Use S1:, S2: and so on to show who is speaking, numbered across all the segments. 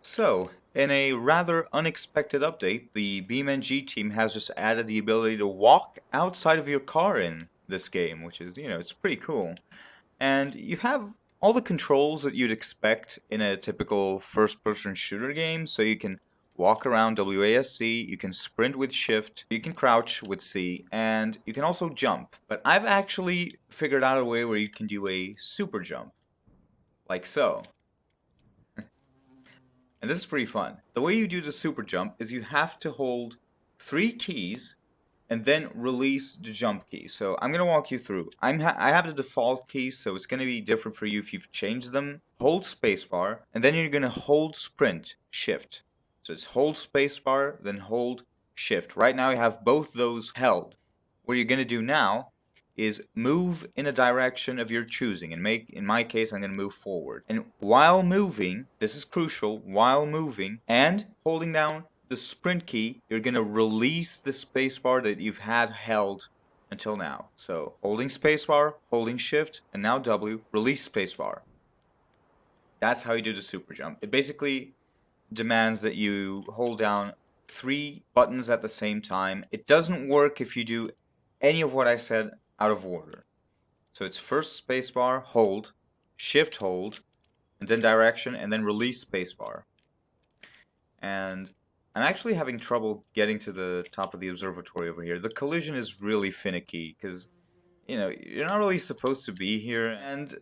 S1: So, in a rather unexpected update, the BeamNG team has just added the ability to walk outside of your car in this game, which is, it's pretty cool. And you have all the controls that you'd expect in a typical first-person shooter game, so you can walk around WASD, you can sprint with shift, you can crouch with C, and you can also jump. But I've actually figured out a way where you can do a super jump, like so. And this is pretty fun. The way you do the super jump is you have to hold 3 keys and then release the jump key. So I'm going to walk you through. I have the default keys, so it's going to be different for you if you've changed them. Hold spacebar, and then you're going to hold sprint, shift. So it's hold spacebar, then hold shift. Right now you have both those held. What you're going to do now is move in a direction of your choosing, and in my case I'm going to move forward. And while moving, this is crucial, while moving and holding down the sprint key, you're going to release the spacebar that you've had held until now. So holding spacebar, holding shift, and now W, release spacebar. That's how you do the super jump. It basically demands that you hold down 3 buttons at the same time. It doesn't work if you do any of what I said out of order. So it's first spacebar, hold, shift hold, and then direction, and then release spacebar. And I'm actually having trouble getting to the top of the observatory over here. The collision is really finicky because, you're not really supposed to be here. And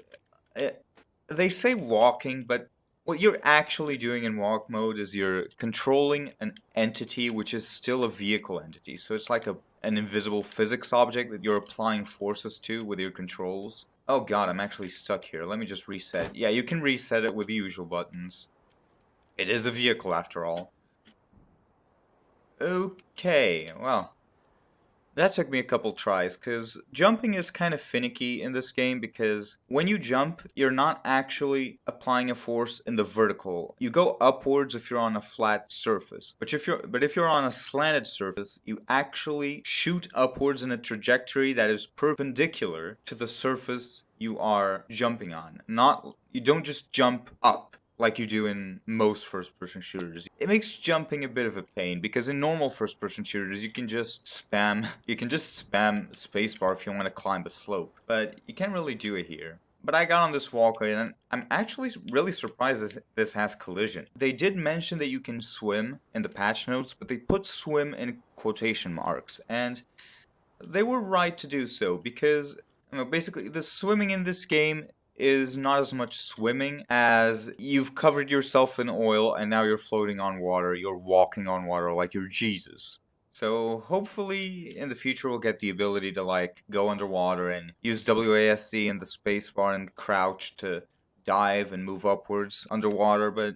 S1: they say walking, but what you're actually doing in walk mode is you're controlling an entity which is still a vehicle entity. So it's like an invisible physics object that you're applying forces to with your controls. Oh god, I'm actually stuck here. Let me just reset. Yeah, you can reset it with the usual buttons. It is a vehicle after all. Okay, well, that took me a couple tries, because jumping is kind of finicky in this game, because when you jump, you're not actually applying a force in the vertical. You go upwards if you're on a flat surface, but if you're on a slanted surface, you actually shoot upwards in a trajectory that is perpendicular to the surface you are jumping on. You don't just jump up like you do in most first-person shooters. It makes jumping a bit of a pain, because in normal first-person shooters you can just spam spacebar if you want to climb a slope, but you can't really do it here. But I got on this walkway, and I'm actually really surprised this has collision. They did mention that you can swim in the patch notes, but they put swim in quotation marks, and they were right to do so, because basically the swimming in this game is not as much swimming as you've covered yourself in oil and now you're floating on water, you're walking on water like you're Jesus. So hopefully in the future we'll get the ability to like go underwater and use WASD and the spacebar and crouch to dive and move upwards underwater, but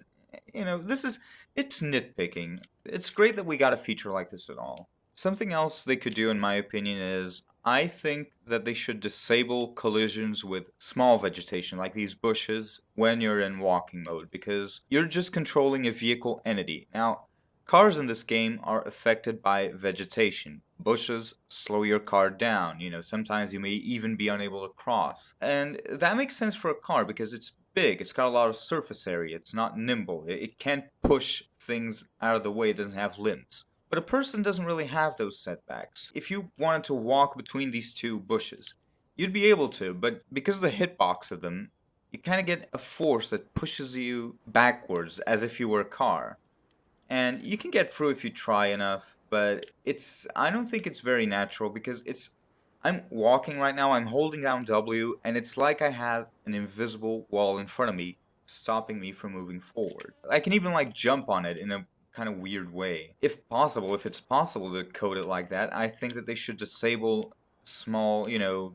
S1: it's nitpicking. It's great that we got a feature like this at all. Something else they could do, in my opinion, is I think that they should disable collisions with small vegetation, like these bushes, when you're in walking mode, because you're just controlling a vehicle entity. Now, cars in this game are affected by vegetation. Bushes slow your car down, sometimes you may even be unable to cross. And that makes sense for a car because it's big, it's got a lot of surface area, it's not nimble, it can't push things out of the way, it doesn't have limbs. But a person doesn't really have those setbacks. If you wanted to walk between these 2 bushes, you'd be able to, but because of the hitbox of them, you kind of get a force that pushes you backwards as if you were a car. And you can get through if you try enough, but I don't think it's very natural because I'm walking right now, I'm holding down W, and it's like I have an invisible wall in front of me stopping me from moving forward. I can even like jump on it in a kind of weird way. If it's possible to code it like that, I think that they should disable small,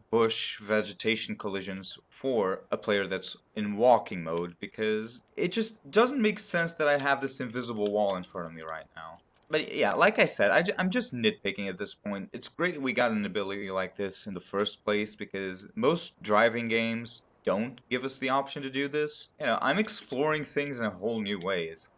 S1: bush vegetation collisions for a player that's in walking mode, because it just doesn't make sense that I have this invisible wall in front of me right now. But yeah, like I said, I'm just nitpicking at this point. It's great we got an ability like this in the first place, because most driving games don't give us the option to do this. I'm exploring things in a whole new way. It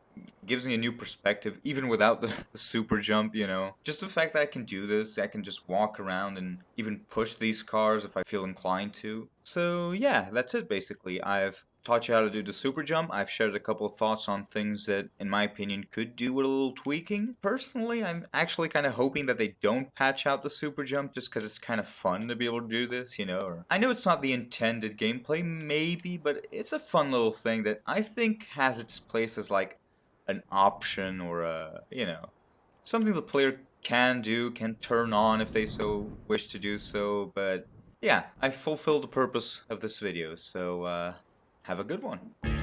S1: gives me a new perspective, even without the super jump, Just the fact that I can do this, I can just walk around and even push these cars if I feel inclined to. So yeah, that's it basically. I've taught you how to do the super jump. I've shared a couple of thoughts on things that, in my opinion, could do with a little tweaking. Personally, I'm actually kind of hoping that they don't patch out the super jump just because it's kind of fun to be able to do this, you know? Or, I know it's not the intended gameplay, maybe, but it's a fun little thing that I think has its place as like an option or something the player can do, can turn on if they so wish to do so, but yeah, I fulfilled the purpose of this video, so have a good one.